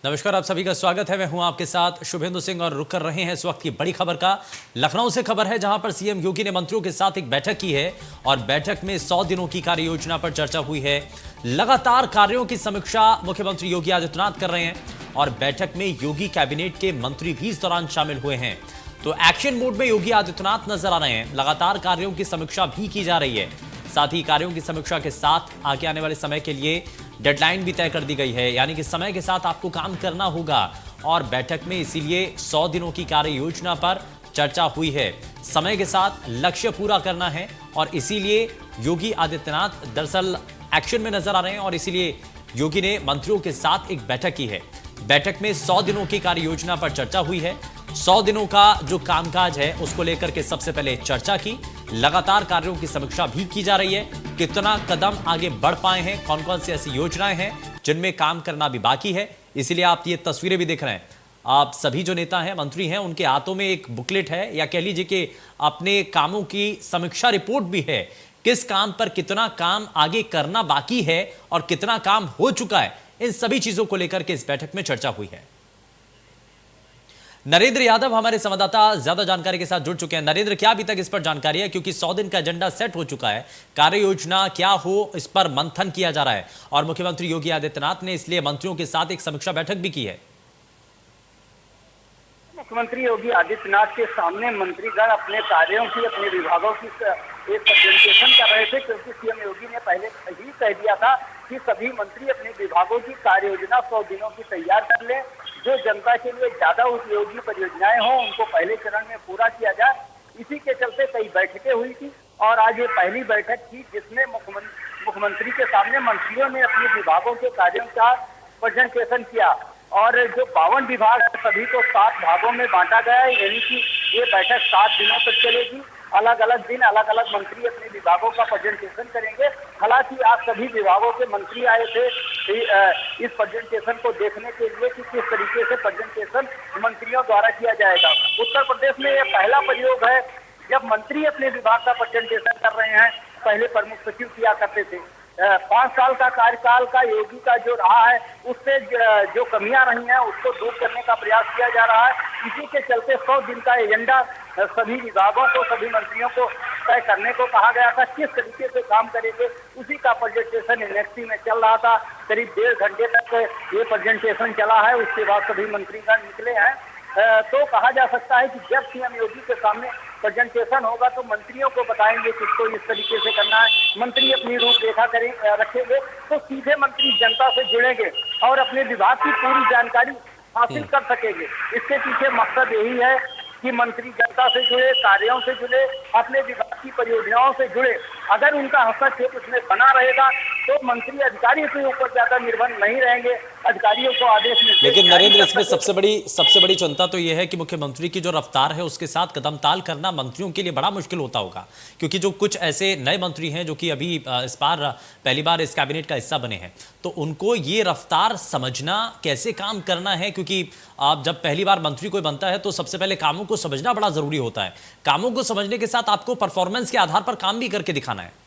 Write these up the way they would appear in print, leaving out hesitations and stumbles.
नमस्कार, आप सभी का स्वागत है। मैं हूं आपके साथ शुभेंदु सिंह और रुक कर रहे हैं इस वक्त की बड़ी खबर का। लखनऊ से खबर है जहां पर सीएम योगी ने मंत्रियों के साथ एक बैठक की है और बैठक में 100 दिनों की कार्य योजना पर चर्चा हुई है। लगातार कार्यों की समीक्षा मुख्यमंत्री योगी आदित्यनाथ कर रहे हैं और बैठक में योगी कैबिनेट के मंत्री भी इस दौरान शामिल हुए हैं। तो एक्शन मोड में योगी आदित्यनाथ नजर आ रहे हैं। लगातार कार्यों की समीक्षा भी की जा रही है। साथ ही कार्यों की समीक्षा के साथ आगे आने वाले समय के लिए डेडलाइन भी तय कर दी गई है, यानी कि समय के साथ आपको काम करना होगा। और बैठक में इसीलिए 100 दिनों की कार्य योजना पर चर्चा हुई है। समय के साथ लक्ष्य पूरा करना है और इसीलिए योगी आदित्यनाथ दरअसल एक्शन में नजर आ रहे हैं और इसीलिए योगी ने मंत्रियों के साथ एक बैठक की है। बैठक में 100 दिनों की कार्य योजना पर चर्चा हुई है। 100 दिनों का जो कामकाज है उसको लेकर के सबसे पहले चर्चा की। लगातार कार्यों की समीक्षा भी की जा रही है। कितना कदम आगे बढ़ पाए हैं, कौन कौन सी ऐसी योजनाएं हैं जिनमें काम करना भी बाकी है। इसीलिए आप ये तस्वीरें भी देख रहे हैं। आप सभी जो नेता हैं, मंत्री हैं, उनके हाथों में एक बुकलेट है या कह लीजिए कि अपने कामों की समीक्षा रिपोर्ट भी है। किस काम पर कितना काम आगे करना बाकी है और कितना काम हो चुका है, इन सभी चीजों को लेकर के इस बैठक में चर्चा हुई है। नरेंद्र यादव हमारे संवाददाता ज्यादा जानकारी के साथ जुड़ चुके हैं। नरेंद्र, क्या अभी तक इस पर जानकारी है? क्योंकि 100 दिन का एजेंडा सेट हो चुका है, कार्य योजना क्या हो इस पर मंथन किया जा रहा है और मुख्यमंत्री योगी आदित्यनाथ ने इसलिए मंत्रियों के साथ एक समीक्षा बैठक भी की है। मुख्यमंत्री योगी आदित्यनाथ के सामने मंत्रीगण अपने कार्यों की, अपने विभागों की एक प्रेजेंटेशन कर रहे थे, क्योंकि सीएम योगी ने पहले ही कह दिया था कि सभी मंत्री अपने विभागों की कार्य योजना 100 दिनों की तैयार कर लें। जो जनता के लिए ज्यादा उपयोगी परियोजनाएं हों उनको पहले चरण में पूरा किया जाए। इसी के चलते कई बैठकें हुई थी और आज ये पहली बैठक थी जिसमें मुख्यमंत्री के सामने मंत्रियों ने अपने विभागों के कार्यों का प्रेजेंटेशन किया। और जो 52 विभाग है सभी को 7 भागों में बांटा गया है, यानी कि ये बैठक 7 दिनों तक चलेगी। अलग अलग दिन अलग अलग मंत्री अपने विभागों का प्रेजेंटेशन करेंगे। हालांकि आज सभी विभागों के मंत्री आए थे इस प्रेजेंटेशन को देखने के लिए कि किस तरीके से प्रेजेंटेशन मंत्रियों द्वारा किया जाएगा। उत्तर प्रदेश में यह पहला प्रयोग है जब मंत्री अपने विभाग का प्रेजेंटेशन कर रहे हैं। पहले प्रमुख सचिव किया करते थे। 5 साल का कार्यकाल का योगी का जो रहा है उससे जो कमियां रही हैं उसको दूर करने का प्रयास किया जा रहा है। इसी के चलते 100 दिन का एजेंडा सभी विभागों को, सभी मंत्रियों को तय करने को कहा गया था। किस तरीके से काम करेंगे उसी का प्रेजेंटेशन एनएक्सी में चल रहा था। करीब 1.5 घंटे तक ये प्रेजेंटेशन चला है। उसके बाद सभी मंत्रीगण निकले हैं। तो कहा जा सकता है कि जब सीएम योगी के सामने प्रेजेंटेशन होगा तो मंत्रियों को बताएंगे किसको इस तरीके से करना है। मंत्री अपनी रूपरेखा रखेंगे तो सीधे मंत्री जनता से जुड़ेंगे और अपने विभाग की पूरी जानकारी हासिल कर सकेंगे। इसके पीछे मकसद यही है कि मंत्री जनता से जुड़े, कार्यों से जुड़े, अपने विभाग की परियोजनाओं से जुड़े। अगर उनका हस्तक्षेप इसमें बना रहेगा तो मंत्री अधिकारियों के ऊपर ज्यादा निर्भर नहीं रहेंगे, अधिकारियों को आदेश मिलते। लेकिन नरेंद्र, इसमें सबसे बड़ी चिंता तो यह है कि मुख्यमंत्री की जो रफ्तार है उसके साथ कदम ताल करना मंत्रियों के लिए बड़ा मुश्किल होता होगा, क्योंकि जो कुछ ऐसे नए मंत्री हैं जो कि अभी इस बार पहली बार इस कैबिनेट का हिस्सा बने हैं, तो उनको ये रफ्तार समझना, कैसे काम करना है। क्योंकि आप जब पहली बार मंत्री कोई बनता है तो सबसे पहले कामों को समझना बड़ा जरूरी होता है। कामों को समझने के साथ आपको परफॉर्मेंस के आधार पर काम भी करके दिखाना है।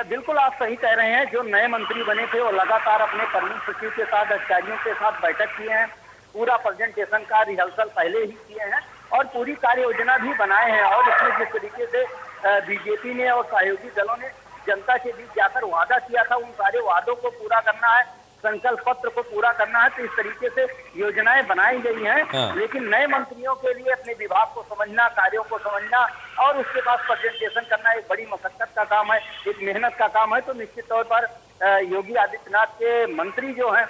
बिल्कुल आप सही कह रहे हैं। जो नए मंत्री बने थे वो लगातार अपने प्रमुख सचिव के साथ, अधिकारियों के साथ बैठक किए हैं। पूरा प्रेजेंटेशन का रिहर्सल पहले ही किए हैं और पूरी कार्य योजना भी बनाए हैं। और इसमें जिस तरीके से बीजेपी ने और सहयोगी दलों ने जनता के बीच जाकर वादा किया था, उन सारे वादों को पूरा करना है, संकल्प पत्र को पूरा करना है। तो इस तरीके से योजनाएं बनाई गई हैं। लेकिन नए मंत्रियों के लिए अपने विभाग को समझना, कार्यों को समझना और उसके बाद प्रेजेंटेशन करना एक बड़ी मशक्कत का काम है, एक मेहनत का काम है। तो निश्चित तौर पर योगी आदित्यनाथ के मंत्री जो हैं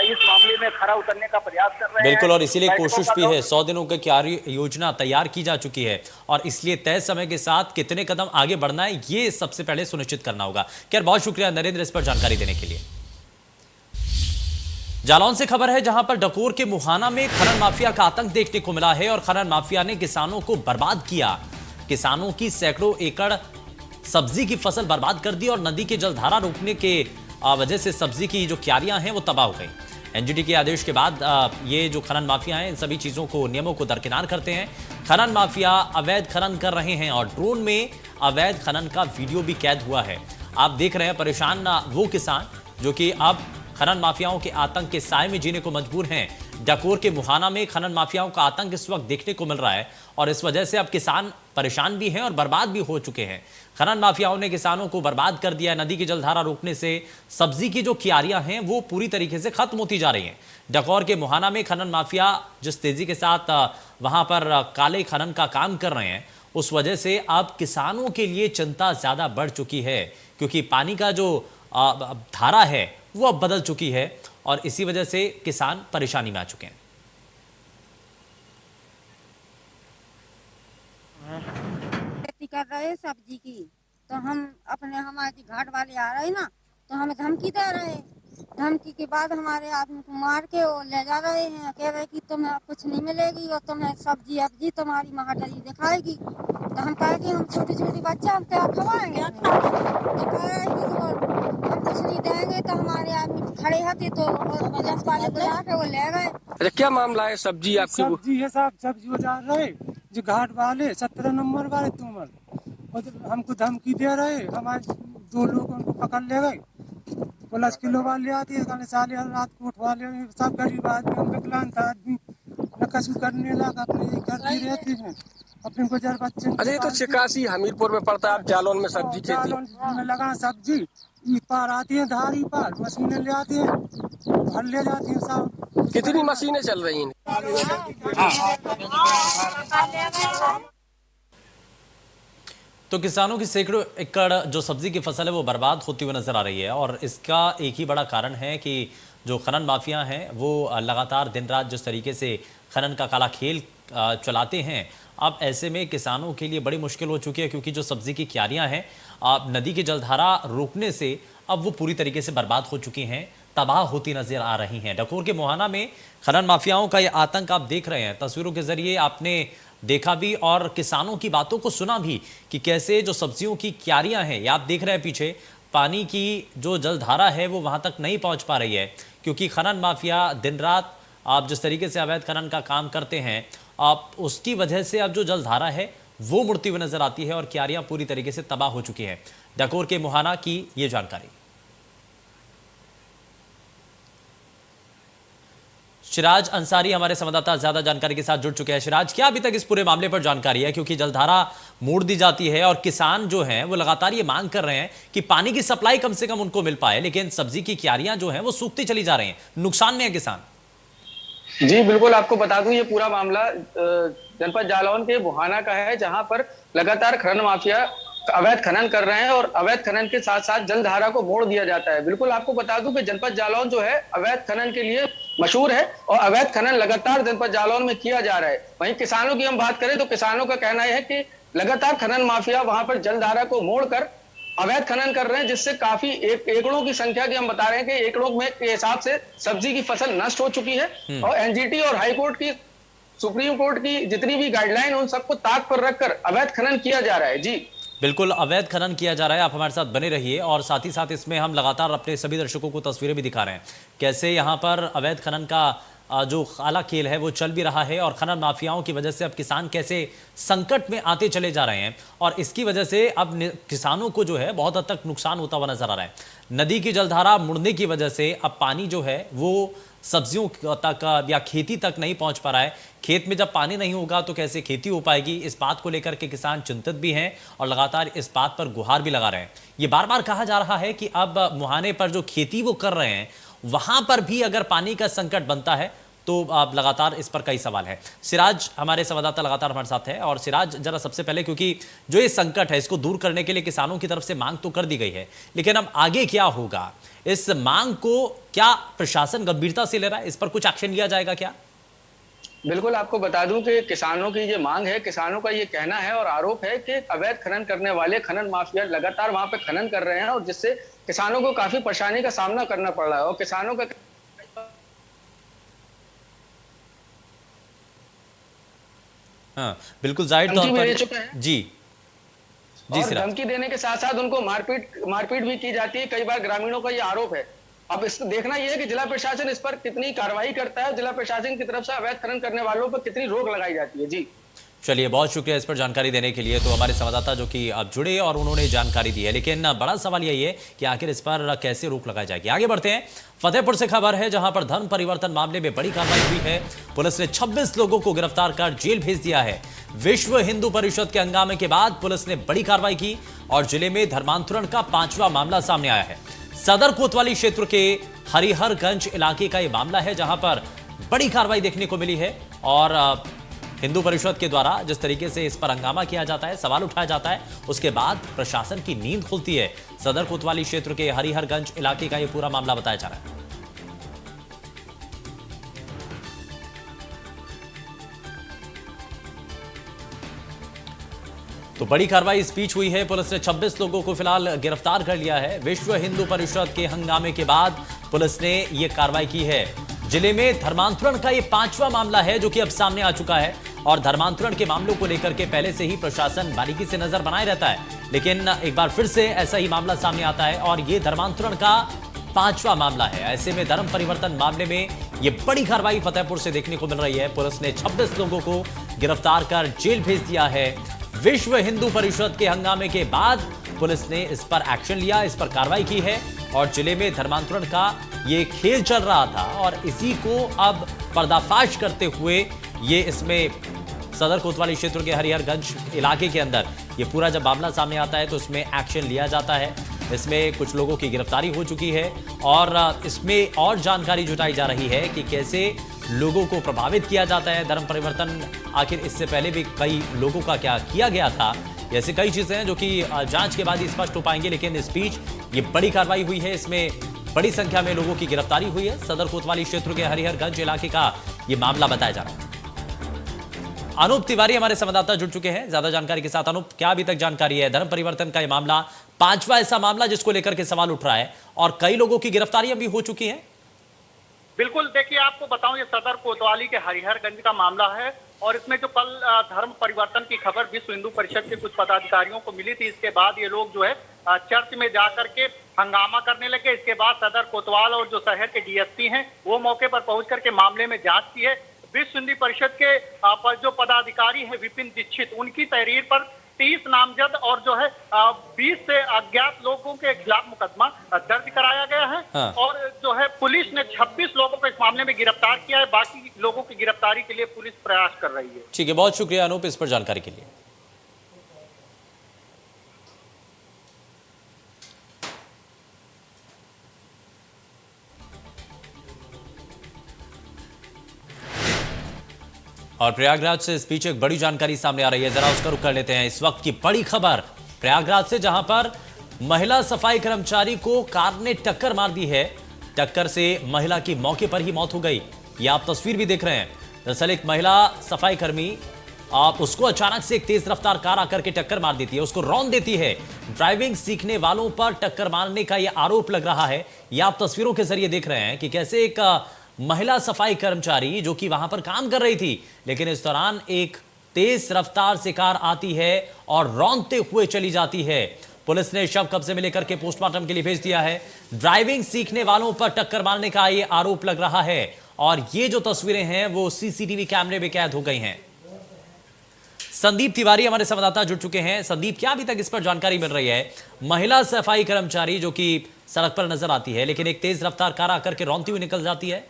इस मामले में खरा उतरने का प्रयास कर रहे हैं। बिल्कुल, और इसीलिए कोशिश भी है। 100 दिनों की कार्य योजना तैयार की जा चुकी है और इसलिए तय समय के साथ कितने कदम आगे बढ़ना है ये सबसे पहले सुनिश्चित करना होगा। खैर, बहुत शुक्रिया नरेंद्र इस पर जानकारी देने के लिए। जालौन से खबर है जहां पर डकोर के मुहाना में खनन माफिया का आतंक देखने को मिला है और खनन माफिया ने किसानों को बर्बाद किया। किसानों की सैकड़ों एकड़ सब्जी की फसल बर्बाद कर दी और नदी के जलधारा रोकने के वजह से सब्जी की जो क्यारियां हैं वो तबाह हो गई। एनजीटी के आदेश के बाद ये जो खनन माफिया हैं इन सभी चीजों को, नियमों को दरकिनार करते हैं। खनन माफिया अवैध खनन कर रहे हैं और ड्रोन में अवैध खनन का वीडियो भी कैद हुआ है। आप देख रहे हैं परेशान वो किसान जो कि अब खनन माफियाओं के आतंक के साए में जीने को मजबूर हैं। डकोर के मुहाना में खनन माफियाओं का आतंक इस वक्त देखने को मिल रहा है और इस वजह से अब किसान परेशान भी हैं और बर्बाद भी हो चुके हैं। खनन माफियाओं ने किसानों को बर्बाद कर दिया। नदी की जलधारा रोकने से सब्जी की जो क्यारियां हैं वो पूरी तरीके से खत्म होती जा रही हैं। डकोर के मुहाना में खनन माफिया जिस तेजी के साथ वहां पर काले खनन का काम कर रहे हैं, उस वजह से अब किसानों के लिए चिंता ज्यादा बढ़ चुकी है, क्योंकि पानी का जो धारा है वो अब बदल चुकी है और इसी वजह से किसान परेशानी में आ चुके हैं। खेती कर रहे हैं सब्जी की, तो हम अपने हमारे घाट वाले आ रहे ना, तो हमें धमकी दे रहे हैं। धमकी के बाद हमारे आदमी को मार के वो ले जा रहे हैं, कह रहे कि तुम्हें कुछ नहीं मिलेगी और तुम्हें सब्जी अब्जी तुम्हारी महाटरी दिखाएगी। तो हम कहे कि हम छोटी छोटी बच्चे हम क्या खवाएंगे। तो कह रहे कि हम कुछ नहीं देंगे। तो हमारे आदमी खड़े होते तो पुलिस वाले बुला के वो ले गए। अच्छा, क्या मामला है? सब्जी आपकी सब्जी है साहब, सब्जी बाजार रहे जो घाट वाले 17 नंबर वाले तुमर और हमको धमकी दे रहे। हमारे 2 लोग उनको पकड़ ले गए। पुलिस किलो वाले आती है, साले रात को उठवा ले। सब गरीब आदमी, हम विकलांग आदमी न कसू करने लगा, अपने करती रहती हैं अपने गुजर बच्चे। अरे तो चिकासी हमीरपुर में पड़ता है। आप जालौन में सब्जी खेती जालौन में लगा सब्जी, ई पार आती है धारी पार, मशीनें ले आती हैं, भर ले जाती हैं सब। कितनी मशीनें चल रही हैं? तो किसानों की सैकड़ों एकड़ जो सब्जी की फसल है वो बर्बाद होती हुई नजर आ रही है और इसका एक ही बड़ा कारण है कि जो खनन माफिया हैं वो लगातार दिन रात जिस तरीके से खनन का काला खेल चलाते हैं, अब ऐसे में किसानों के लिए बड़ी मुश्किल हो चुकी है, क्योंकि जो सब्जी की क्यारियां हैं नदी की जलधारा रोकने से अब वो पूरी तरीके से बर्बाद हो चुकी हैं, तबाह होती नजर आ रही हैं। डकोर के मुहाना में खनन माफियाओं का ये आतंक आप देख रहे हैं, तस्वीरों के जरिए आपने देखा भी और किसानों की बातों को सुना भी कि कैसे जो सब्जियों की क्यारियां हैं, ये आप देख रहे हैं पीछे, पानी की जो जलधारा है वो वहां तक नहीं पहुंच पा रही है, क्योंकि खनन माफिया दिन रात आप जिस तरीके से अवैध खनन का काम करते हैं, आप उसकी वजह से अब जो जलधारा है वो मुड़ती हुई नजर आती है और क्यारियां पूरी तरीके से तबाह हो चुकी है। डकोर के मुहाना की ये जानकारी। सिराज अंसारी हमारे संवाददाता ज्यादा जानकारी के साथ जुड़ चुके हैं। सिराज, क्या अभी तक इस पूरे मामले पर जानकारी है? क्योंकि जलधारा मोड़ दी जाती है और किसान जो हैं वो लगातार ये मांग कर रहे हैं कि पानी की सप्लाई कम से कम उनको मिल पाए, लेकिन सब्जी की क्यारियां जो हैं वो सूखती चली जा रही हैं, नुकसान में है किसान। जी बिल्कुल, आपको बता दूं ये पूरा मामला जनपद जालौन के बुहाना का है, जहां पर लगातार खनन माफिया अवैध खनन कर रहे हैं और अवैध खनन के साथ साथ जलधारा को मोड़ दिया जाता है। बिल्कुल आपको बता दूं कि जनपद जालौन जो है अवैध खनन के लिए मशहूर है और अवैध खनन लगातार जनपद जालौन में किया जा रहा है। वहीं किसानों की हम बात करें तो किसानों का कहना है कि लगातार खनन माफिया वहां पर जलधारा को मोड़कर अवैध खनन कर रहे हैं, जिससे काफी एकड़ों की संख्या की हम बता रहे हैं कि एकड़ों में के हिसाब से सब्जी की फसल नष्ट हो चुकी है और एनजीटी और हाईकोर्ट की, सुप्रीम कोर्ट की जितनी भी गाइडलाइन उन सबको ताक पर रखकर अवैध खनन किया जा रहा है। जी बिल्कुल अवैध खनन किया जा रहा है। आप हमारे साथ बने रहिए और साथ ही साथ इसमें हम लगातार अपने सभी दर्शकों को तस्वीरें भी दिखा रहे हैं कैसे यहाँ पर अवैध खनन का जो काला खेल है वो चल भी रहा है और खनन माफियाओं की वजह से अब किसान कैसे संकट में आते चले जा रहे हैं और इसकी वजह से अब किसानों को जो है बहुत हद तक नुकसान होता हुआ नजर आ रहा है। नदी की जलधारा मुड़ने की वजह से अब पानी जो है वो सब्जियों तक या खेती तक नहीं पहुंच पा रहा है। खेत में जब पानी नहीं होगा तो कैसे खेती हो पाएगी, इस बात को लेकर के किसान चिंतित भी हैं और लगातार इस बात पर गुहार भी लगा रहे हैं। ये बार बार कहा जा रहा है कि अब मुहाने पर जो खेती वो कर रहे हैं वहां पर भी अगर पानी का संकट बनता है तो अब लगातार इस पर कई सवाल है। सिराज हमारे संवाददाता लगातार हमारे साथ है और सिराज, जरा सबसे पहले, क्योंकि जो ये संकट है इसको दूर करने के लिए किसानों की तरफ से मांग तो कर दी गई है, लेकिन अब आगे क्या होगा, इस मांग को क्या प्रशासन गंभीरता से ले रहा है, इस पर कुछ एक्शन लिया जाएगा क्या? बिल्कुल आपको बता दूं कि किसानों की ये मांग है, किसानों का ये कहना है और आरोप है कि अवैध खनन करने वाले खनन माफिया लगातार वहां पे खनन कर रहे हैं और जिससे किसानों को काफी परेशानी का सामना करना पड़ रहा है और किसानों का हाँ बिल्कुल जाहिर तौर पर जी जी और धमकी देने के साथ साथ उनको मारपीट भी की जाती है। कई बार ग्रामीणों का ये आरोप है। अब इसको देखना यह है कि जिला प्रशासन इस पर कितनी कार्रवाई करता है, जिला प्रशासन की तरफ से अवैध खनन करने वालों पर कितनी रोक लगाई जाती है। जी चलिए, बहुत शुक्रिया इस पर जानकारी देने के लिए। तो हमारे संवाददाता जो कि अब जुड़े और उन्होंने जानकारी दी है, लेकिन बड़ा सवाल यही है कि आखिर इस पर कैसे रोक लगाई जाएगी। आगे बढ़ते हैं। फतेहपुर से खबर है, जहां पर धर्म परिवर्तन मामले में बड़ी कार्रवाई हुई है। पुलिस ने 26 लोगों को गिरफ्तार कर जेल भेज दिया है। विश्व हिंदू परिषद के हंगामे के बाद पुलिस ने बड़ी कार्रवाई की और जिले में धर्मांतरण का 5वां मामला सामने आया है। सदर कोतवाली क्षेत्र के हरिहरगंज इलाके का यह मामला है, जहां पर बड़ी कार्रवाई देखने को मिली है और हिंदू परिषद के द्वारा जिस तरीके से इस पर हंगामा किया जाता है, सवाल उठाया जाता है, उसके बाद प्रशासन की नींद खुलती है। सदर कोतवाली क्षेत्र के हरिहरगंज इलाके का यह पूरा मामला बताया जा रहा है। तो बड़ी कार्रवाई इस बीच हुई है। पुलिस ने 26 लोगों को फिलहाल गिरफ्तार कर लिया है। विश्व हिंदू परिषद के हंगामे के बाद पुलिस ने यह कार्रवाई की है। जिले में धर्मांतरण का यह 5वां मामला है जो कि अब सामने आ चुका है और धर्मांतरण के मामलों को लेकर के पहले से ही प्रशासन बारीकी से नजर बनाए रहता है, लेकिन एक बार फिर से ऐसा ही मामला सामने आता है और यह धर्मांतरण का 5वां मामला है। ऐसे में धर्म परिवर्तन मामले में यह बड़ी कार्रवाई फतेहपुर से देखने को मिल रही है। पुलिस ने 26 लोगों को गिरफ्तार कर जेल भेज दिया है। विश्व हिंदू परिषद के हंगामे के बाद पुलिस ने इस पर एक्शन लिया, इस पर कार्रवाई की है और जिले में धर्मांतरण का ये खेल चल रहा था और इसी को अब पर्दाफाश करते हुए ये इसमें सदर कोतवाली क्षेत्र के हरिहरगंज इलाके के अंदर ये पूरा जब मामला सामने आता है तो इसमें एक्शन लिया जाता है। इसमें कुछ लोगों की गिरफ्तारी हो चुकी है और इसमें और जानकारी जुटाई जा रही है कि कैसे लोगों को प्रभावित किया जाता है। धर्म परिवर्तन आखिर इससे पहले भी कई लोगों का क्या किया गया था, ऐसी कई चीजें हैं जो कि जांच के बाद ही स्पष्ट हो पाएंगे। लेकिन इस बीच ये बड़ी कार्रवाई हुई है, इसमें बड़ी संख्या में लोगों की गिरफ्तारी हुई है। सदर कोतवाली क्षेत्र के हरिहरगंज इलाके का ये मामला बताया जा रहा है। अनूप तिवारी हमारे संवाददाता जुड़ चुके हैं ज्यादा जानकारी के साथ। अनूप, क्या अभी तक जानकारी है? धर्म परिवर्तन का ये मामला 5वां ऐसा मामला जिसको लेकर के सवाल उठ रहा है और कई लोगों की गिरफ्तारियां भी हो चुकी हैं। बिल्कुल, देखिए आपको बताऊं, ये सदर कोतवाली के हरिहरगंज का मामला है और इसमें जो कल धर्म परिवर्तन की खबर विश्व हिंदू परिषद के कुछ पदाधिकारियों को मिली थी, इसके बाद ये लोग जो है चर्च में जाकर के हंगामा करने लगे। इसके बाद सदर कोतवाल और जो शहर के डीएसपी हैं वो मौके पर पहुंच करके मामले में जांच की है। विश्व हिंदू परिषद के पर जो पदाधिकारी है विपिन दीक्षित, उनकी तहरीर पर 30 नामजद और जो है 20 से अज्ञात लोगों के खिलाफ मुकदमा दर्ज कराया गया है। हाँ। और जो है पुलिस ने 26 लोगों को इस मामले में गिरफ्तार किया है। बाकी लोगों की गिरफ्तारी के लिए पुलिस प्रयास कर रही है। ठीक है, बहुत शुक्रिया अनूप इस पर जानकारी के लिए। और प्रयागराज से इस बीच एक बड़ी जानकारी सामने आ रही है, जरा उसका रुख कर लेते हैं। इस वक्त की बड़ी खबर प्रयागराज से, जहां पर महिला सफाई कर्मचारी को कार ने टक्कर मार दी है। टक्कर से महिला की मौके पर ही मौत हो गई। ये आप तस्वीर भी देख रहे हैं। दरअसल एक महिला सफाई कर्मी उसको अचानक से एक तेज रफ्तार कार आकर के टक्कर मार देती है, उसको रौंद देती है। ड्राइविंग सीखने वालों पर टक्कर मारने का यह आरोप लग रहा है। यह आप तस्वीरों के जरिए देख रहे हैं कि कैसे एक महिला सफाई कर्मचारी जो कि वहां पर काम कर रही थी, लेकिन इस दौरान एक तेज रफ्तार से कार आती है और रौंदते हुए चली जाती है। पुलिस ने शव कब्जे में लेकर के पोस्टमार्टम के लिए भेज दिया है। ड्राइविंग सीखने वालों पर टक्कर मारने का यह आरोप लग रहा है और ये जो तस्वीरें हैं वो सीसीटीवी कैमरे में कैद हो गई हैं। संदीप तिवारी हमारे संवाददाता जुड़ चुके हैं। संदीप, क्या अभी तक इस पर जानकारी मिल रही है? महिला सफाई कर्मचारी जो कि सड़क पर नजर आती है, लेकिन एक तेज रफ्तार कार आकर के रौंदती हुई निकल जाती है,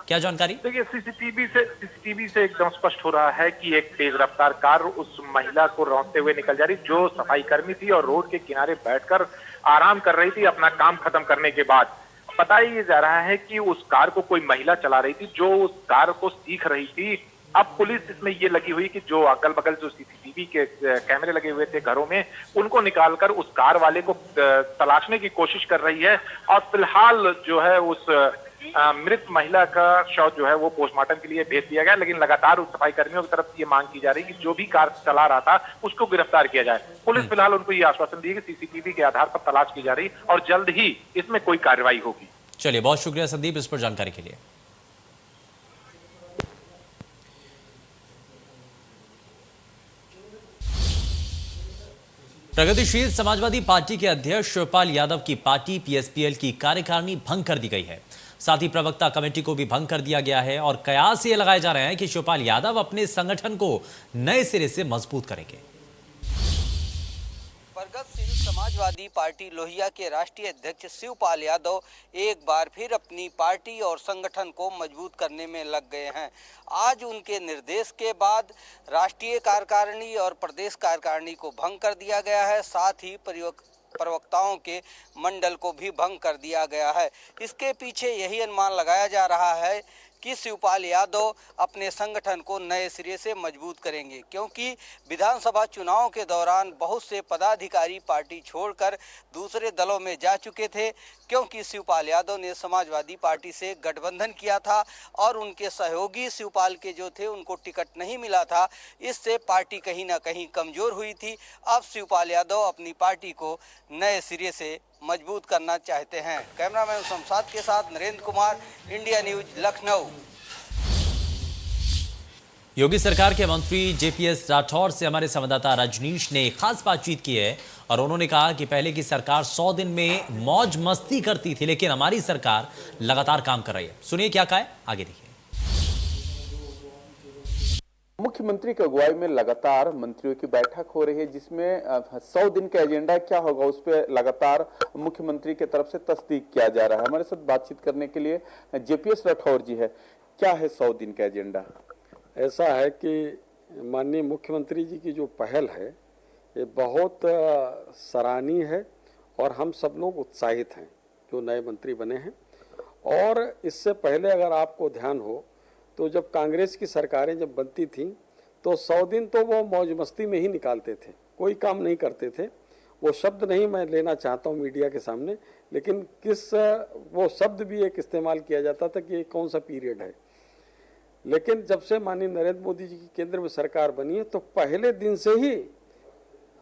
क्या जानकारी? देखिए, सीसीटीवी से एकदम स्पष्ट हो रहा है कि एक तेज रफ्तार कार उस महिला को रौंदते हुए निकल जा रही, जो सफाई कर्मी थी और रोड के किनारे बैठकर आराम कर रही थी अपना काम खत्म करने के बाद। बताया ये जा रहा है कि उस कार को कोई महिला चला रही थी जो उस कार को सीख रही थी। अब पुलिस इसमें ये लगी हुई कि जो अगल बगल जो सीसीटीवी के कैमरे लगे हुए थे घरों में, उनको निकालकर उस कार वाले को तलाशने की कोशिश कर रही है। और फिलहाल जो है उस मृत महिला का शव जो है वो पोस्टमार्टम के लिए भेज दिया गया। लेकिन लगातार उस सफाई कर्मियों की तरफ से ये मांग की जा रही है कि जो भी कार चला रहा था उसको गिरफ्तार किया जाए। पुलिस फिलहाल उनको ये आश्वासन दी कि सीसीटीवी के आधार पर तलाश की जा रही और जल्द ही इसमें कोई कार्रवाई होगी। चलिए, बहुत शुक्रिया संदीप इस पर जानकारी के लिए। प्रगतिशील समाजवादी पार्टी के अध्यक्ष शिवपाल यादव की पार्टी पीएसपीएल की कार्यकारिणी भंग कर दी गई है। साथ ही प्रवक्ता कमेटी को भी भंग कर दिया गया है और कयास ये लगाए जा रहे हैं कि शिवपाल यादव अपने संगठन को नए सिरे से मजबूत करेंगे। प्रगतिशील समाजवादी पार्टी लोहिया के राष्ट्रीय अध्यक्ष शिवपाल यादव एक बार फिर अपनी पार्टी और संगठन को मजबूत करने में लग गए हैं। आज उनके निर्देश के बाद राष्ट्रीय कार्यकारिणी और प्रदेश कार्यकारिणी को भंग कर दिया गया है, साथ ही प्रवक्ताओं के मंडल को भी भंग कर दिया गया है। इसके पीछे यही अनुमान लगाया जा रहा है कि शिवपाल यादव अपने संगठन को नए सिरे से मजबूत करेंगे, क्योंकि विधानसभा चुनाव के दौरान बहुत से पदाधिकारी पार्टी छोड़कर दूसरे दलों में जा चुके थे, क्योंकि शिवपाल यादव ने समाजवादी पार्टी से गठबंधन किया था और उनके सहयोगी शिवपाल के जो थे उनको टिकट नहीं मिला था। इससे पार्टी कहीं ना कहीं कमजोर हुई थी। अब शिवपाल यादव अपनी पार्टी को नए सिरे से मजबूत करना चाहते हैं। कैमरामैन शमशाद के साथ नरेंद्र कुमार, इंडिया न्यूज, लखनऊ। योगी सरकार के मंत्री जेपीएस राठौर से हमारे संवाददाता रजनीश ने खास बातचीत की है और उन्होंने कहा कि पहले की सरकार 100 दिन में मौज मस्ती करती थी, लेकिन हमारी सरकार लगातार काम कर रही है। सुनिए क्या कहा है, आगे देखिए। मुख्यमंत्री की अगुवाई में लगातार मंत्रियों की बैठक हो रही है, जिसमें 100 दिन का एजेंडा क्या होगा उस पर लगातार मुख्यमंत्री की तरफ से तस्दीक किया जा रहा है। हमारे साथ बातचीत करने के लिए जेपीएस राठौर जी है। क्या है 100 दिन का एजेंडा? ऐसा है कि माननीय मुख्यमंत्री जी की जो पहल है ये बहुत सराहनीय है और हम सब लोग उत्साहित हैं जो नए मंत्री बने हैं। और इससे पहले अगर आपको ध्यान हो तो जब कांग्रेस की सरकारें जब बनती थीं तो 100 दिन तो वो मौज मस्ती में ही निकालते थे, कोई काम नहीं करते थे। वो शब्द नहीं मैं लेना चाहता हूँ मीडिया के सामने, लेकिन वो शब्द भी एक इस्तेमाल किया जाता था कि ये कौन सा पीरियड है। लेकिन जब से माननीय नरेंद्र मोदी जी की केंद्र में सरकार बनी है तो पहले दिन से ही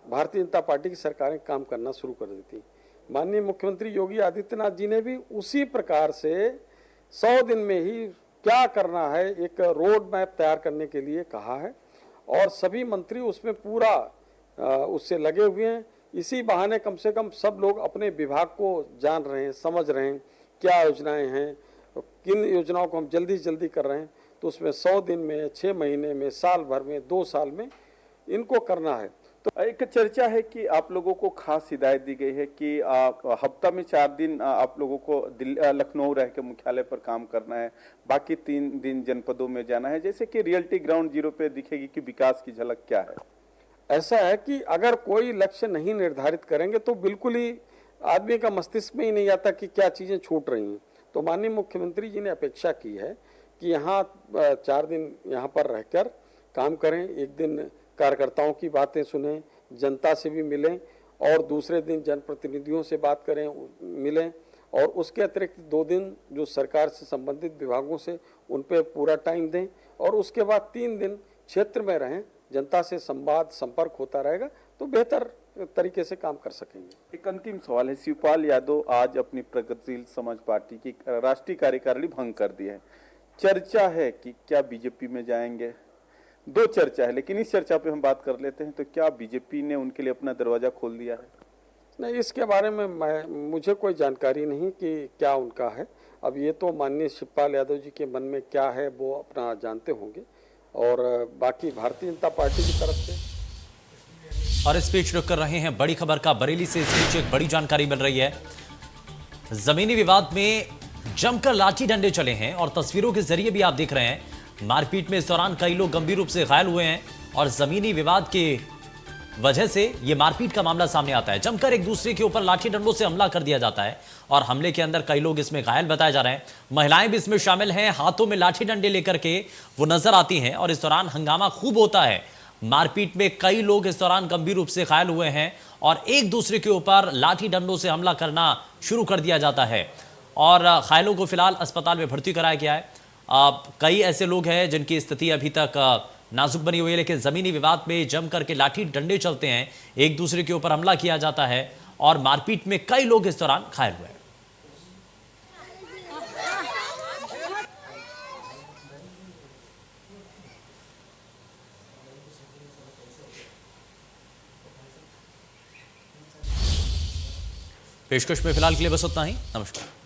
भारतीय जनता पार्टी की सरकारें काम करना शुरू कर देती। माननीय मुख्यमंत्री योगी आदित्यनाथ जी ने भी उसी प्रकार से 100 दिन में ही क्या करना है एक रोड मैप तैयार करने के लिए कहा है और सभी मंत्री उसमें पूरा उससे लगे हुए हैं। इसी बहाने कम से कम सब लोग अपने विभाग को जान रहे हैं, समझ रहे हैं क्या योजनाएं हैं, किन योजनाओं को हम जल्दी से जल्दी कर रहे हैं। तो उसमें 100 दिन में, 6 महीने में, साल भर में, 2 साल में इनको करना है। तो एक चर्चा है कि आप लोगों को खास हिदायत दी गई है कि हफ्ता में 4 दिन आप लोगों को लखनऊ रह के मुख्यालय पर काम करना है, बाकी 3 दिन जनपदों में जाना है, जैसे कि रियलिटी ग्राउंड जीरो पे दिखेगी कि विकास की झलक क्या है। ऐसा है कि अगर कोई लक्ष्य नहीं निर्धारित करेंगे तो बिल्कुल ही आदमी का मस्तिष्क में ही नहीं आता कि क्या चीज़ें छूट रही हैं। तो माननीय मुख्यमंत्री जी ने अपेक्षा की है कि यहाँ 4 दिन यहाँ पर रहकर काम करें, एक दिन कार्यकर्ताओं की बातें सुनें, जनता से भी मिलें और दूसरे दिन जनप्रतिनिधियों से बात करें, मिलें और उसके अतिरिक्त 2 दिन जो सरकार से संबंधित विभागों से उन पे पूरा टाइम दें और उसके बाद 3 दिन क्षेत्र में रहें, जनता से संवाद संपर्क होता रहेगा तो बेहतर तरीके से काम कर सकेंगे। एक अंतिम सवाल है, शिवपाल यादव आज अपनी प्रगतिशील समाज पार्टी की राष्ट्रीय कार्यकारिणी भंग कर दी है। चर्चा है कि क्या बीजेपी में जाएंगे? 2 चर्चा है, लेकिन इस चर्चा पे हम बात कर लेते हैं। तो क्या बीजेपी ने उनके लिए अपना दरवाजा खोल दिया है? नहीं, इसके बारे में मुझे कोई जानकारी नहीं कि क्या उनका है। अब ये तो माननीय शिवपाल यादव जी के मन में क्या है वो अपना जानते होंगे और बाकी भारतीय जनता पार्टी की तरफ से। और इस बीच रुक कर रहे हैं बड़ी खबर का बरेली से। इस बीच एक बड़ी जानकारी मिल रही है, जमीनी विवाद में जमकर लाठी डंडे चले हैं और तस्वीरों के जरिए भी आप देख रहे हैं मारपीट में इस दौरान कई लोग गंभीर रूप से घायल हुए हैं और जमीनी विवाद के वजह से यह मारपीट का मामला सामने आता है। जमकर एक दूसरे के ऊपर लाठी डंडों से हमला कर दिया जाता है और हमले के अंदर कई लोग इसमें घायल बताए जा रहे हैं। महिलाएं भी इसमें शामिल हैं, हाथों में लाठी डंडे लेकर के वो नजर आती हैं और इस दौरान हंगामा खूब होता है। मारपीट में कई लोग इस दौरान गंभीर रूप से घायल हुए हैं और एक दूसरे के ऊपर लाठी डंडों से हमला करना शुरू कर दिया जाता है और घायलों को फिलहाल अस्पताल में भर्ती कराया गया है। कई ऐसे लोग हैं जिनकी स्थिति अभी तक नाजुक बनी हुई है, लेकिन जमीनी विवाद में जम करके लाठी डंडे चलते हैं, एक दूसरे के ऊपर हमला किया जाता है और मारपीट में कई लोग इस दौरान घायल हुए। पेशकश में फिलहाल के लिए बस उतना ही। नमस्कार।